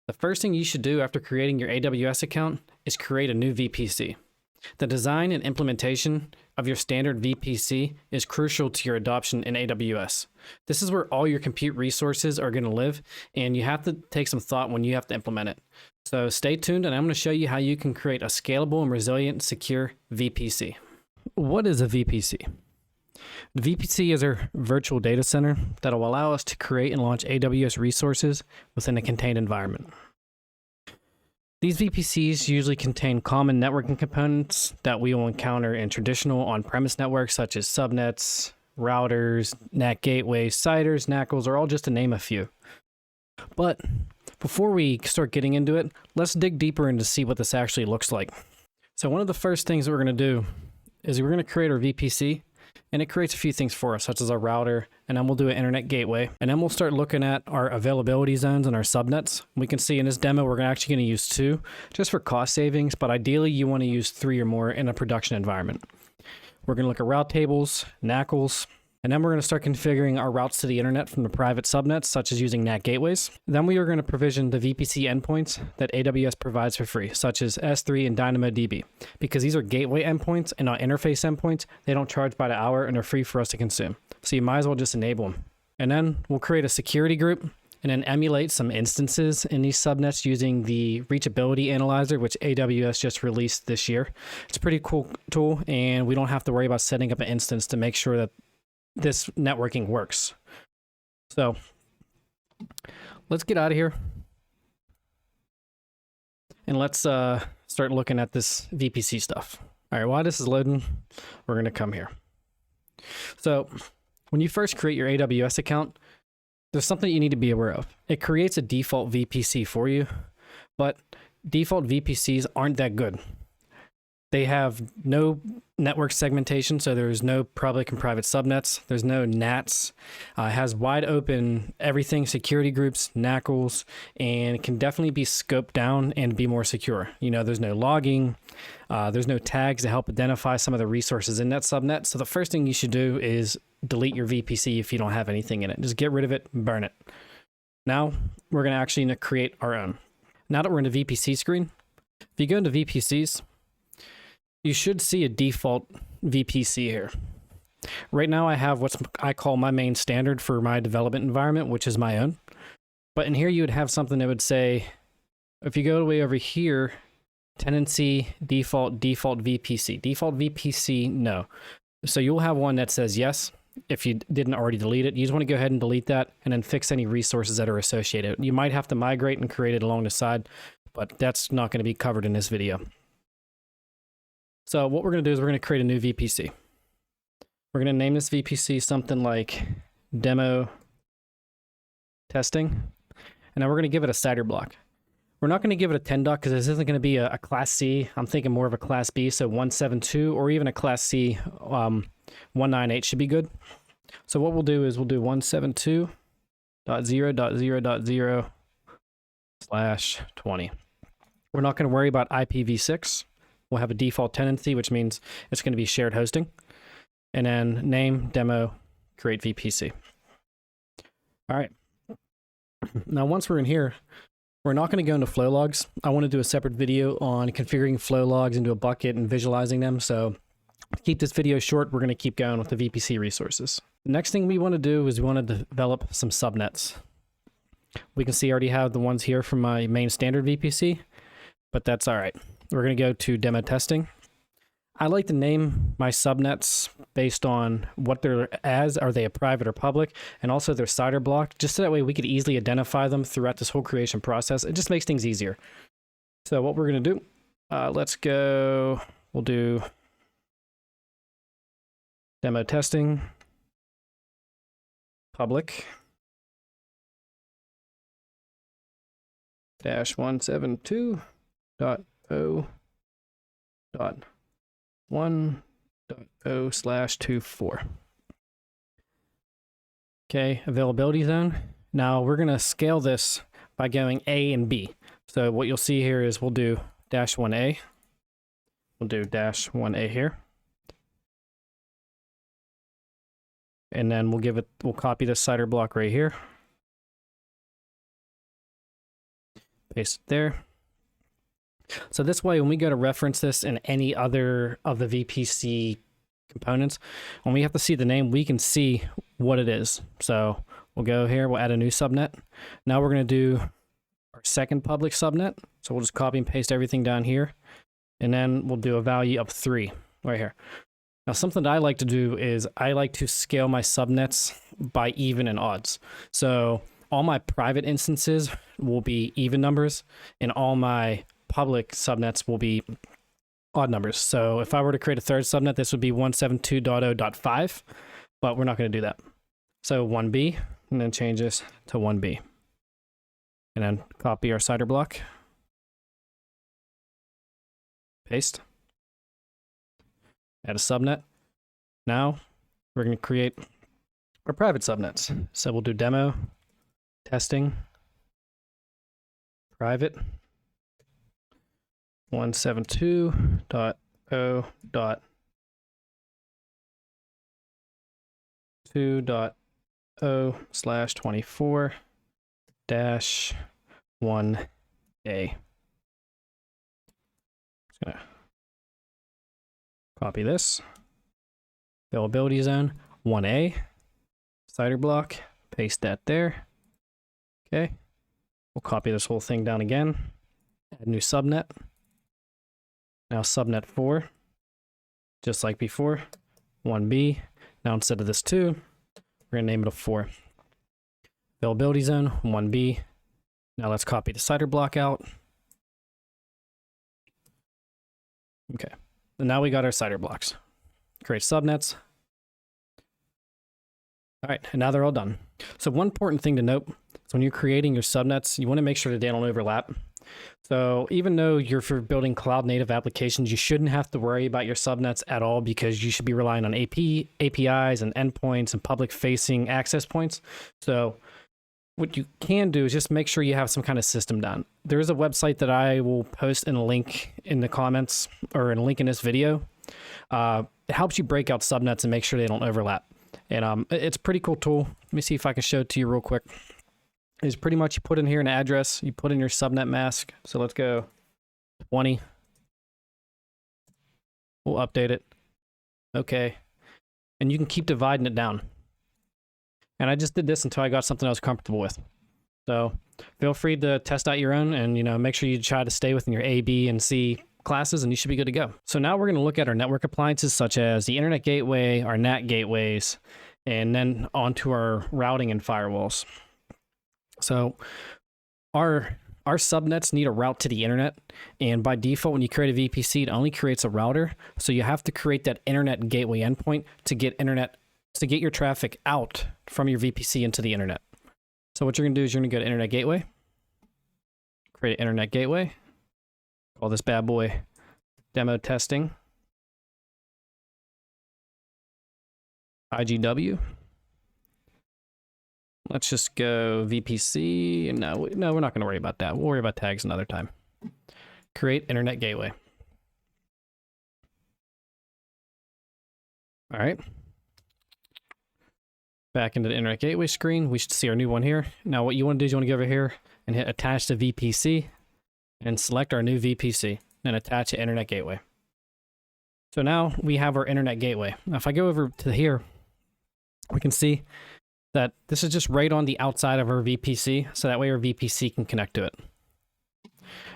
The first thing you should do after creating your AWS account is create a new VPC. The design and implementation of your standard VPC is crucial to your adoption in AWS. This is where all your compute resources are going to live, and you have to take some thought when you have to implement it. So stay tuned, and I'm going to show you how you can create a scalable and resilient, secure VPC. What is a VPC? The VPC is our virtual data center that will allow us to create and launch AWS resources within a contained environment. These VPCs usually contain common networking components that we will encounter in traditional on-premise networks such as subnets, routers, NAT Gateways, CIDRs, NACLs, are all just to name a few. But before we start getting into it, let's dig deeper in to see what this actually looks like. So one of the first things that we're going to do is we're going to create our VPC, and it creates a few things for us, such as our router, and then we'll do an internet gateway, and then we'll start looking at our availability zones and our subnets. We can see in this demo we're actually going to use 2 just for cost savings, but ideally you want to use 3 or more in a production environment. We're going to look at route tables, NACLs, and then we're going to start configuring our routes to the internet from the private subnets, such as using NAT Gateways. Then we are going to provision the VPC endpoints that AWS provides for free, such as S3 and DynamoDB. Because these are gateway endpoints and not interface endpoints, they don't charge by the hour and are free for us to consume. So you might as well just enable them. And then we'll create a security group and then emulate some instances in these subnets using the Reachability Analyzer, which AWS just released this year. It's a pretty cool tool, and we don't have to worry about setting up an instance to make sure that this networking works. So let's get out of here and let's start looking at this VPC stuff. All right, while this is loading, we're going to come here. So when you first create your AWS account, there's something you need to be aware of. It creates a default VPC for you, but default VPCs aren't that good. They have no network segmentation, so there's no public and private subnets. There's no NATs. It has wide open everything, security groups, NACLs, and it can definitely be scoped down and be more secure. You know, there's no logging. There's no tags to help identify some of the resources in that subnet. So the first thing you should do is delete your VPC if you don't have anything in it. Just get rid of it, burn it. Now we're going to actually create our own. Now that we're in the VPC screen, if you go into VPCs, you should see a default VPC here. Right now I have what I call my main standard for my development environment, which is my own. But in here you would have something that would say, if you go way over here, tenancy, default VPC. Default VPC, no. So you'll have one that says yes, if you didn't already delete it. You just want to go ahead and delete that and then fix any resources that are associated. You might have to migrate and create it along the side, but that's not going to be covered in this video. So what we're going to do is we're going to create a new VPC. We're going to name this VPC something like demo testing. And now we're going to give it a CIDR block. We're not going to give it a 10 dot because this isn't going to be a class C. I'm thinking more of a class B, so 172, or even a class C 198 should be good. So what we'll do is we'll do 172.0.0.0/20. We're not going to worry about IPv6. We'll have a default tenancy, which means it's going to be shared hosting. And then name, demo, create VPC. All right. Now, once we're in here, we're not going to go into flow logs. I want to do a separate video on configuring flow logs into a bucket and visualizing them. So to keep this video short, we're going to keep going with the VPC resources. The next thing we want to do is we want to develop some subnets. We can see I already have the ones here from my main standard VPC, but that's all right. We're going to go to demo testing. I like to name my subnets based on what they're as. Are they a private or public? And also their CIDR block, just so that way we could easily identify them throughout this whole creation process. It just makes things easier. So what we're going to do, let's go, we'll do demo testing, public, -172.0.1.0/24. Okay, availability zone. Now we're going to scale this by going A and B. So what you'll see here is we'll do -1A. We'll do -1A here. And then we'll copy this CIDR block right here. Paste it there. So this way, when we go to reference this in any other of the VPC components, when we have to see the name, we can see what it is. So we'll go here, we'll add a new subnet. Now we're going to do our second public subnet. So we'll just copy and paste everything down here. And then we'll do a value of 3 right here. Now, something that I like to do is I like to scale my subnets by even and odds. So all my private instances will be even numbers, and all my public subnets will be odd numbers. So if I were to create a third subnet, this would be 172.0.5, but we're not going to do that. So 1B, and then change this to 1B. And then copy our CIDR block. Paste. Add a subnet. Now we're going to create our private subnets. So we'll do demo, testing, private, 172.0.2.0/24-1A. Just gonna copy this. Availability zone 1A. CIDR block. Paste that there. Okay. We'll copy this whole thing down again. Add new subnet. Now subnet 4. Just like before. 1B. Now instead of this 2, we're going to name it a 4. Availability zone 1B. Now let's copy the CIDR block out. Okay. And now we got our CIDR blocks. Create subnets. All right, and now they're all done. So one important thing to note is when you're creating your subnets, you want to make sure that they don't overlap. So even though you're for building cloud native applications, you shouldn't have to worry about your subnets at all, because you should be relying on APIs and endpoints and public facing access points. So what you can do is just make sure you have some kind of system done. There is a website that I will post in a link in the comments, or in a link in this video. It helps you break out subnets and make sure they don't overlap. And it's a pretty cool tool. Let me see if I can show it to you real quick. It's pretty much, you put in here an address, you put in your subnet mask. So let's go 20. We'll update it. Okay. And you can keep dividing it down. And I just did this until I got something I was comfortable with. So feel free to test out your own, and make sure you try to stay within your A, B, and C classes, and you should be good to go. So now we're going to look at our network appliances, such as the internet gateway, our NAT gateways, and then onto our routing and firewalls. So our subnets need a route to the internet, and by default, when you create a VPC, it only creates a router. So you have to create that internet gateway endpoint to get your traffic out from your VPC into the internet. So what you're going to do is you're going to go to internet gateway, create an internet gateway, call this bad boy demo testing, IGW. Let's just go VPC. No, we're not going to worry about that. We'll worry about tags another time. Create internet gateway. All right. Back into the internet gateway screen, we should see our new one here. Now what you want to do is you want to go over here and hit attach to VPC and select our new VPC and attach to internet gateway. So now we have our internet gateway. Now if I go over to here, we can see that this is just right on the outside of our VPC, so that way our VPC can connect to it.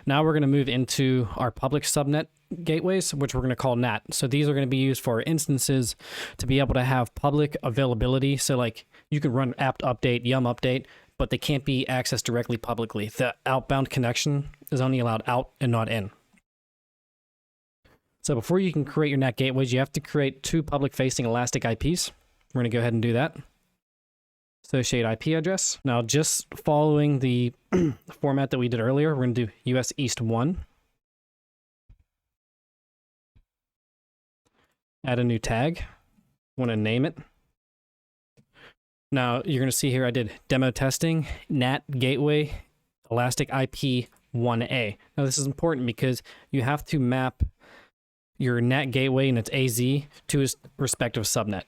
Now we're going to move into our public subnet gateways, which we're going to call NAT. So these are going to be used for instances to be able to have public availability. So like you can run apt update, yum update, but they can't be accessed directly publicly. The outbound connection is only allowed out and not in. So before you can create your NAT gateways, you have to create 2 public facing elastic IPs. We're going to go ahead and do that. Associate IP address. Now, just following the format that we did earlier, we're going to do US East 1. Add a new tag. Want to name it. Now, you're going to see here I did demo testing, NAT gateway, elastic IP 1A. Now, this is important because you have to map your NAT gateway and its AZ to its respective subnet.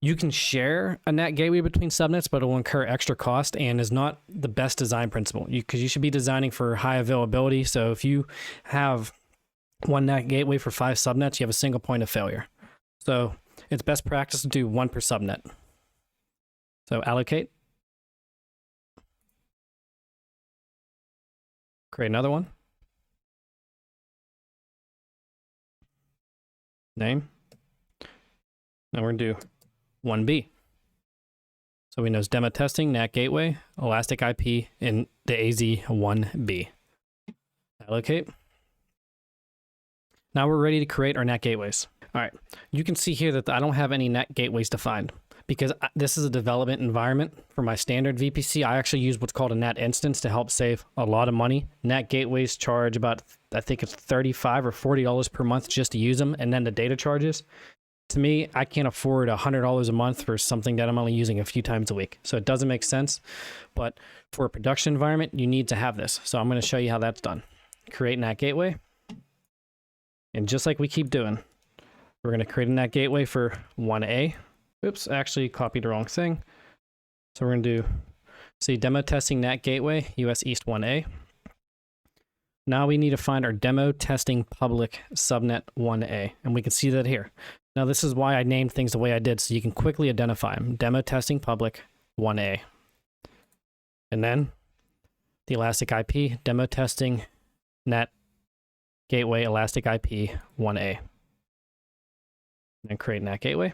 You can share a NAT gateway between subnets, but it will incur extra cost and is not the best design principle, because you should be designing for high availability. So if you have one NAT gateway for 5 subnets, you have a single point of failure. So it's best practice to do 1 per subnet. So allocate. Create another one. Name. Now we're going to do 1B. So we know it's demo testing, NAT gateway, elastic IP, and the AZ1B. Allocate. Now we're ready to create our NAT gateways. All right, you can see here that I don't have any NAT gateways defined because this is a development environment for my standard VPC. I actually use what's called a NAT instance to help save a lot of money. NAT gateways charge about, I think it's $35 or $40 per month just to use them, and then the data charges. To me, I can't afford $100 a month for something that I'm only using a few times a week. So it doesn't make sense, but for a production environment, you need to have this. So I'm going to show you how that's done. Create NAT gateway. And just like we keep doing, we're going to create a NAT gateway for 1A. Oops, actually copied the wrong thing. So we're going to do, see, demo testing NAT gateway, US East 1A. Now we need to find our demo testing public subnet 1A, and we can see that here. Now this is why I named things the way I did, so you can quickly identify them. Demo testing public 1A. And then the elastic IP, demo testing NAT gateway elastic IP 1A. And then create NAT gateway.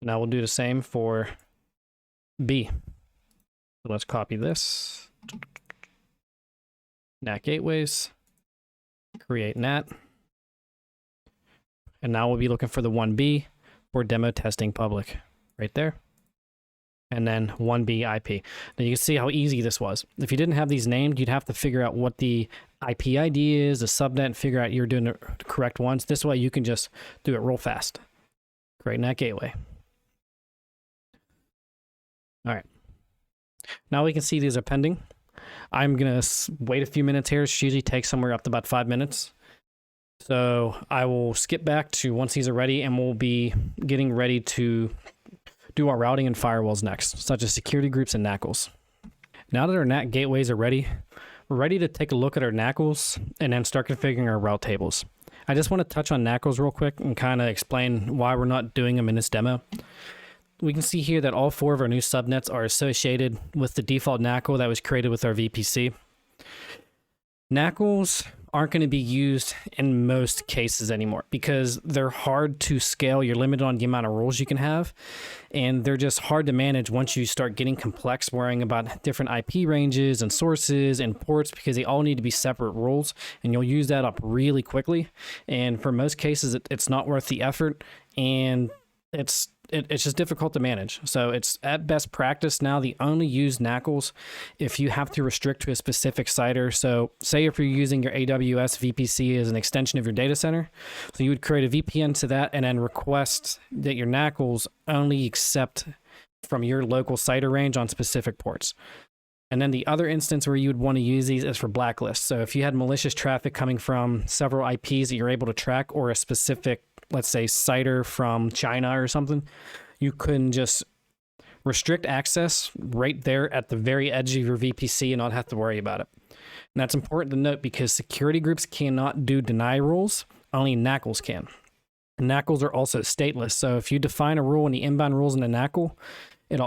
Now we'll do the same for B. So let's copy this. NAT gateways, create NAT. And now we'll be looking for the 1B for demo testing public right there. And then 1B IP. Now you can see how easy this was. If you didn't have these named, you'd have to figure out what the IP ID is, the subnet, and figure out you're doing the correct ones. This way you can just do it real fast. Create NAT gateway. All right. Now we can see these are pending. I'm going to wait a few minutes here. It usually takes somewhere up to about 5 minutes. So I will skip back to once these are ready, and we'll be getting ready to do our routing and firewalls next, such as security groups and NACLs. Now that our NAT gateways are ready, we're ready to take a look at our NACLs and then start configuring our route tables. I just want to touch on NACLs real quick and kind of explain why we're not doing them in this demo. We can see here that all 4 of our new subnets are associated with the default NACL that was created with our VPC. NACLs aren't going to be used in most cases anymore because they're hard to scale. You're limited on the amount of rules you can have, and they're just hard to manage once you start getting complex, worrying about different IP ranges and sources and ports, because they all need to be separate rules, and you'll use that up really quickly. And for most cases, it's not worth the effort, and it's just difficult to manage. So it's at best practice now the only use NACLs if you have to restrict to a specific CIDR. So say if you're using your AWS VPC as an extension of your data center, so you would create a VPN to that and then request that your NACLs only accept from your local CIDR range on specific ports. And then the other instance where you would want to use these is for blacklists. So if you had malicious traffic coming from several IPs that you're able to track, or a specific, let's say, CIDR from China or something, you can just restrict access right there at the very edge of your VPC and not have to worry about it. And that's important to note because security groups cannot do deny rules, only NACLs can. And NACLs are also stateless. So if you define a rule in the inbound rules in the NACL, it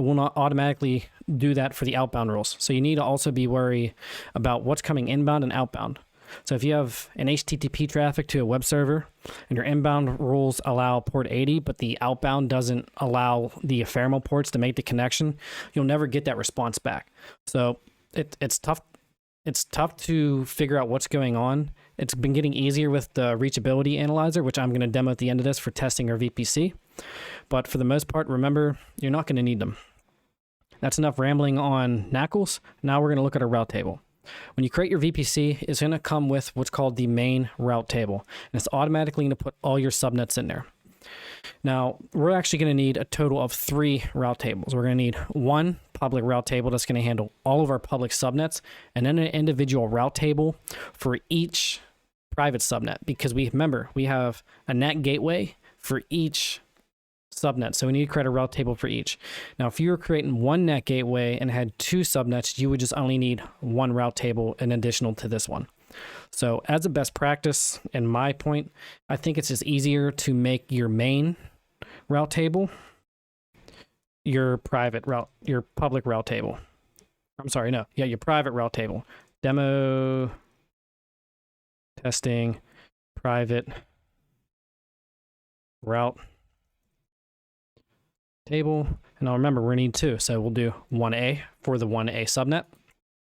will not automatically do that for the outbound rules. So you need to also be worried about what's coming inbound and outbound. So if you have an HTTP traffic to a web server and your inbound rules allow port 80, but the outbound doesn't allow the ephemeral ports to make the connection, you'll never get that response back. So it's tough. It's tough to figure out what's going on. It's been getting easier with the Reachability Analyzer, which I'm going to demo at the end of this for testing our VPC. But for the most part, remember, you're not going to need them. That's enough rambling on NACLs. Now we're going to look at a route table. When you create your VPC, it's going to come with what's called the main route table, and it's automatically going to put all your subnets in there. Now, we're actually going to need a total of 3 route tables. We're going to need one public route table that's going to handle all of our public subnets, and then an individual route table for each private subnet, because we have a NAT gateway for each subnet. So we need to create a route table for each. Now, if you were creating one NAT gateway and had two subnets, you would just only need one route table in additional to this one. So as a best practice, in my point, I think it's just easier to make your main route table your private route, your public route table. I'm sorry, no, yeah, your private route table. Demo testing private route table. And now remember, we're gonna need two. So we'll do 1A for the 1A subnet.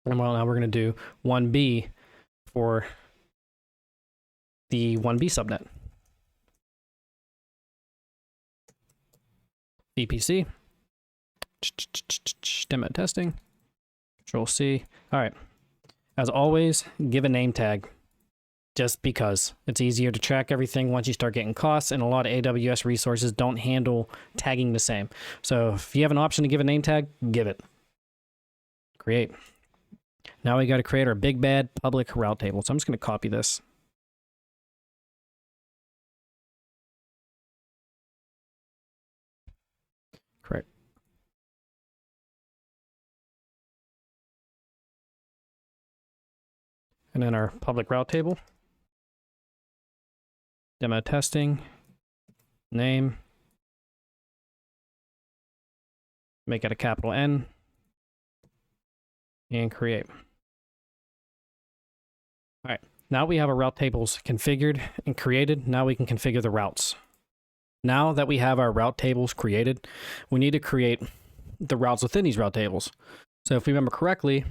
And well, now we're gonna do 1B for the 1B subnet. VPC. Demo testing. Control C. All right. As always, give a name tag, just because it's easier to track everything once you start getting costs, and a lot of AWS resources don't handle tagging the same. So if you have an option to give a name tag, give it. Create. Now we got to create our big bad public route table. So I'm just going to copy this. Correct. And then our public route table. Demo testing. Name. Make it a capital N. And create. All right, now we have our route tables configured and created. Now we can configure the routes. Now that we have our route tables created, we need to create the routes within these route tables. So if we remember correctly,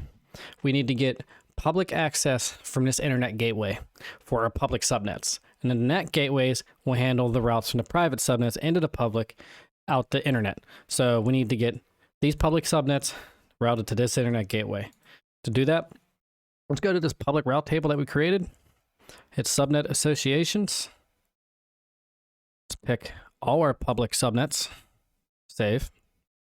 we need to get public access from this internet gateway for our public subnets. And then the NAT gateways will handle the routes from the private subnets into the public out the internet. So we need to get these public subnets routed to this internet gateway. To do that, let's go to this public route table that we created. Hit subnet associations. Let's pick all our public subnets. Save.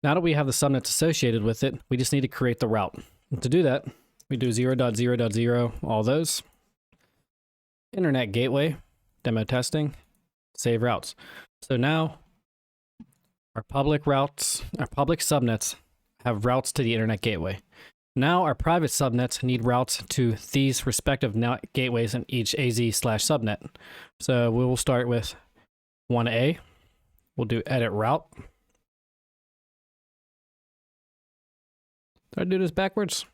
Now that we have the subnets associated with it, we just need to create the route. And to do that, we do 0.0.0, all those. Internet gateway, demo testing, save routes. So now our public routes, our public subnets have routes to the internet gateway. Now our private subnets need routes to these respective NAT gateways in each AZ/subnet. So we will start with 1A. We'll do edit route. Did I do this backwards?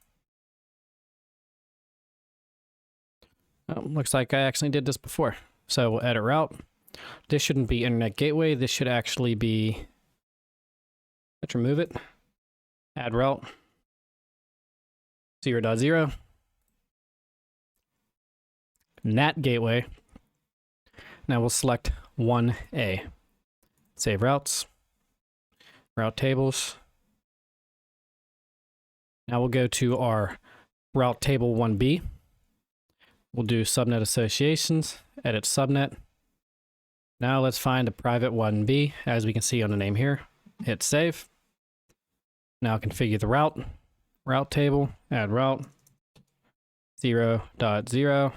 Oh, looks like I actually did this before. So we'll edit route. This shouldn't be internet gateway. This should actually be, let's remove it. Add route. 0.0. NAT gateway. Now we'll select 1A. Save routes. Route tables. Now we'll go to our route table 1B. We'll do subnet associations, edit subnet. Now let's find a private 1B, as we can see on the name here. Hit save. Now configure the route. Route table, add route, 0.0,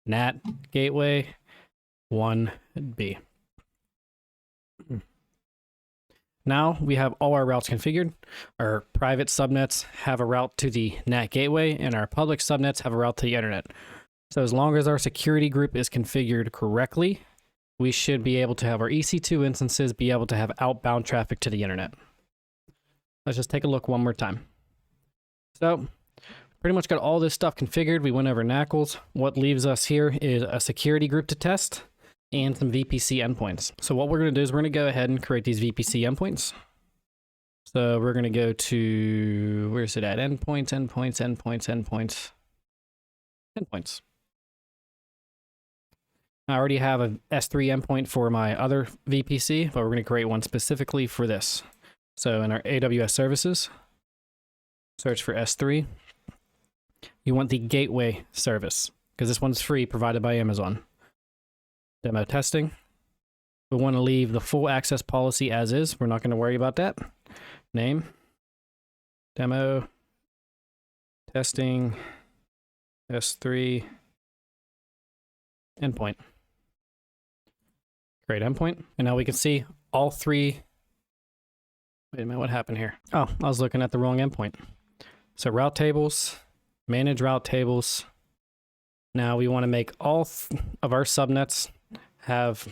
NAT gateway, 1B. Now we have all our routes configured. Our private subnets have a route to the NAT gateway, and our public subnets have a route to the internet. So as long as our security group is configured correctly, we should be able to have our EC2 instances be able to have outbound traffic to the internet. Let's just take a look one more time. So pretty much got all this stuff configured. We went over NACLs. What leaves us here is a security group to test and some VPC endpoints. So what we're going to do is we're going to go ahead and create these VPC endpoints. So we're going to go to, where's it at? Endpoints. I already have a S3 endpoint for my other VPC, but we're going to create one specifically for this. So in our AWS services, search for S3. You want the gateway service, because this one's free, provided by Amazon. Demo testing. We want to leave the full access policy as is. We're not going to worry about that. Name. Demo. Testing. S3. endpoint. Create endpoint. And now we can see all three. Wait a minute, what happened here? Oh, I was looking at the wrong endpoint. So route tables, manage route tables. Now we want to make all of our subnets have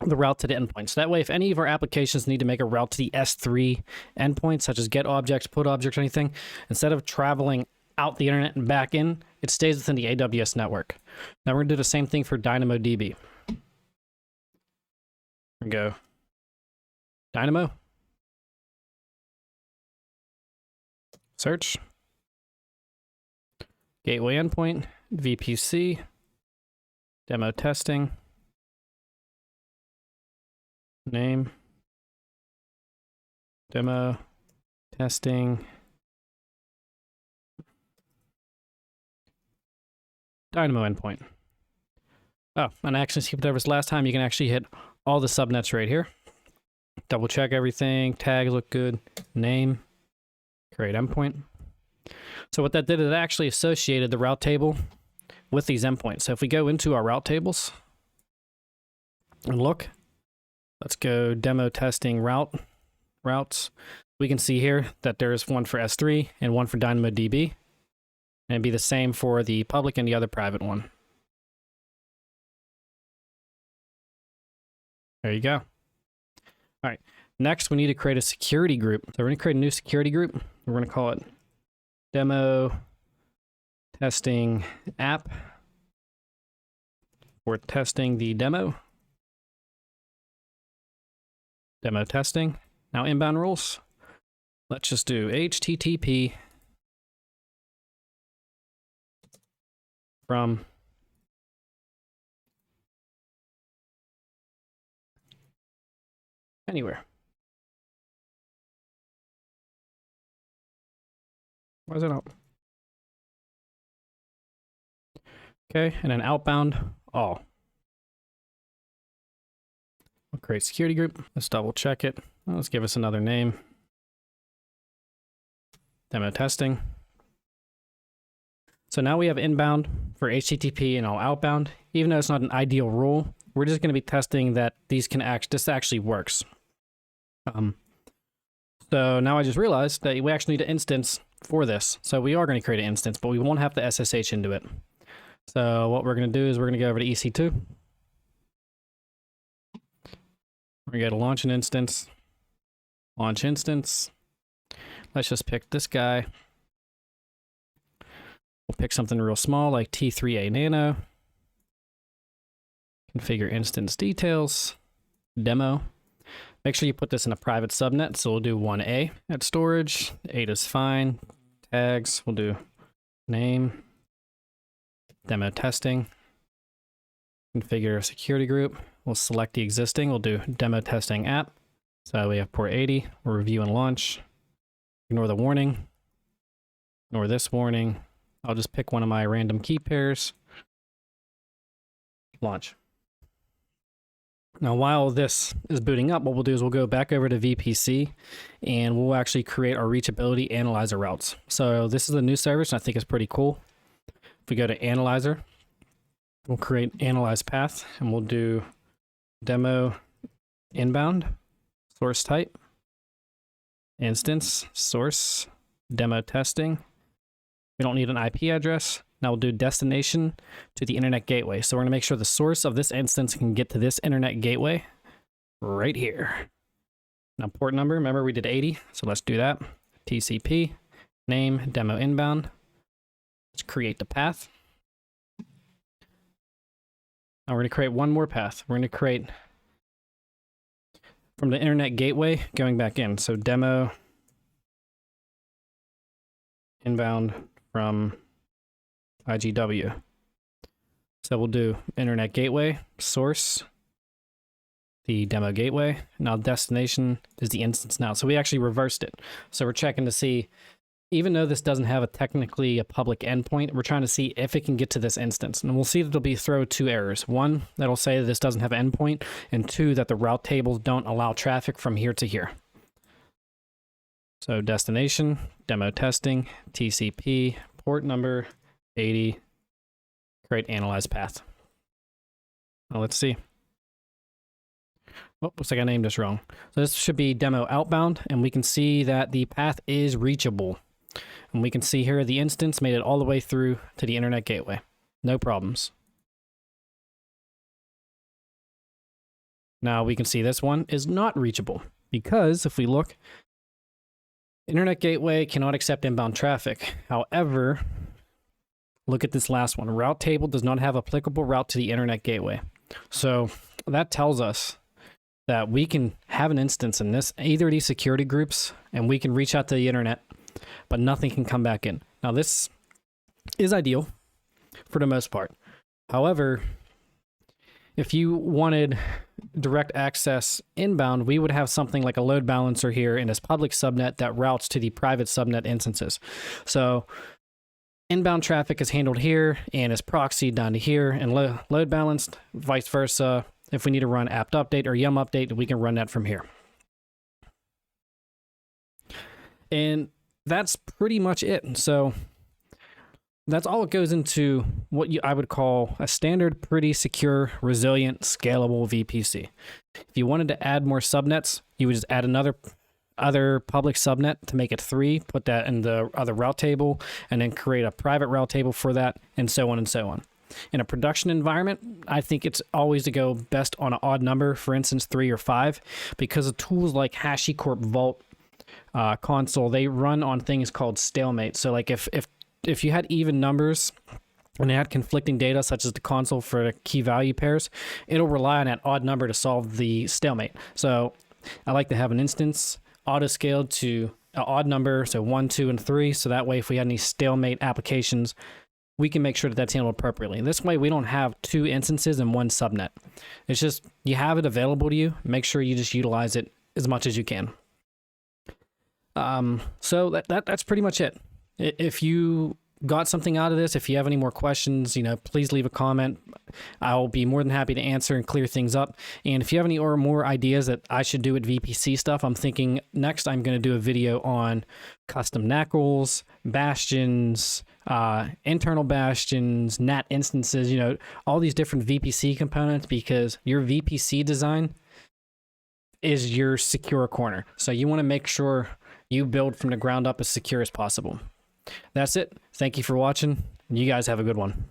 the route to the endpoint. So that way, if any of our applications need to make a route to the S3 endpoint, such as get objects, put objects, or anything, instead of traveling out the internet and back in, it stays within the AWS network. Now we're going to do the same thing for DynamoDB. We go Dynamo, search, gateway endpoint, VPC, demo testing, name, demo testing, Dynamo endpoint. Oh, and I actually skipped over this last time. You can actually hit all the subnets right here. Double check everything. Tags look good. Name. Create endpoint. So what that did is it actually associated the route table with these endpoints. So if we go into our route tables and look, let's go demo testing routes. We can see here that there's one for S3 and one for DynamoDB. And it'd be the same for the public and the other private one. There you go. All right. Next, we need to create a security group. So we're going to create a new security group. We're going to call it demo testing app for testing the demo. Demo testing. Now inbound rules. Let's just do HTTP from anywhere. Why is it out? Okay, and then outbound all. We'll create security group. Let's double check it. Let's give us another name. Demo testing. So now we have inbound for HTTP and all outbound. Even though it's not an ideal rule, we're just going to be testing that this actually works. So now I just realized that we actually need an instance for this. So we are going to create an instance, but we won't have to SSH into it. So what we're going to do is we're going to go over to EC2. We're going to go to launch an instance. Launch instance. Let's just pick this guy. We'll pick something real small like T3A Nano. Configure instance details. Demo. Make sure you put this in a private subnet. So we'll do 1A at storage. 8 is fine. Tags. We'll do name. Demo testing. Configure a security group. We'll select the existing. We'll do demo testing app. So we have port 80. We'll review and launch. Ignore the warning. Ignore this warning. I'll just pick one of my random key pairs. Launch. Now, while this is booting up, what we'll do is we'll go back over to VPC and we'll actually create our reachability analyzer routes. So this is a new service and I think it's pretty cool. If we go to analyzer, we'll create analyze path and we'll do demo inbound, source type, instance, source, demo testing. We don't need an IP address. Now we'll do destination to the internet gateway. So we're going to make sure the source of this instance can get to this internet gateway right here. Now port number, remember we did 80, so let's do that. TCP, name, demo inbound. Let's create the path. Now we're going to create one more path. We're going to create from the internet gateway going back in. So demo inbound from IGW. So we'll do internet gateway, source, the demo gateway. Now destination is the instance now. So we actually reversed it. So we're checking to see, even though this doesn't have technically a public endpoint, we're trying to see if it can get to this instance. And we'll see that it'll throw two errors. One, that'll say that this doesn't have an endpoint, and two, that the route tables don't allow traffic from here to here. So destination, demo testing, TCP, port number 80, create analyze path. Well, let's see. Oh, looks like I named this wrong. So this should be demo outbound, and we can see that the path is reachable. And we can see here the instance made it all the way through to the internet gateway. No problems. Now we can see this one is not reachable because if we look, internet gateway cannot accept inbound traffic. However, look at this last one. Route table does not have applicable route to the internet gateway. So that tells us that we can have an instance in this, either of these security groups, and we can reach out to the internet, but nothing can come back in. Now this is ideal for the most part. However, if you wanted direct access inbound, we would have something like a load balancer here in this public subnet that routes to the private subnet instances. So inbound traffic is handled here and is proxied down to here and load balanced, vice versa. If we need to run apt update or yum update, we can run that from here. And that's pretty much it. So that's all it goes into what I would call a standard, pretty secure, resilient, scalable VPC. If you wanted to add more subnets, you would just add another public subnet to make it 3, put that in the other route table, and then create a private route table for that, and so on and so on. In a production environment, I think it's always to go best on an odd number, for instance, 3 or 5, because of tools like HashiCorp Vault console, they run on things called stalemate. So like if you had even numbers and they had conflicting data, such as the console for the key value pairs, it'll rely on that odd number to solve the stalemate. So I like to have an instance auto-scaled to an odd number, so 1, 2, and 3, so that way if we had any stalemate applications, we can make sure that that's handled appropriately. This way we don't have 2 instances in one subnet. It's just, you have it available to you, make sure you just utilize it as much as you can. So that's pretty much it. If you got something out of this, if you have any more questions, please leave a comment. I'll be more than happy to answer and clear things up. And if you have any or more ideas that I should do with VPC stuff, I'm thinking next I'm going to do a video on custom NACLs, bastions, internal bastions, NAT instances, all these different VPC components, because your VPC design is your secure corner. So you want to make sure you build from the ground up as secure as possible. That's it. Thank you for watching. You guys have a good one.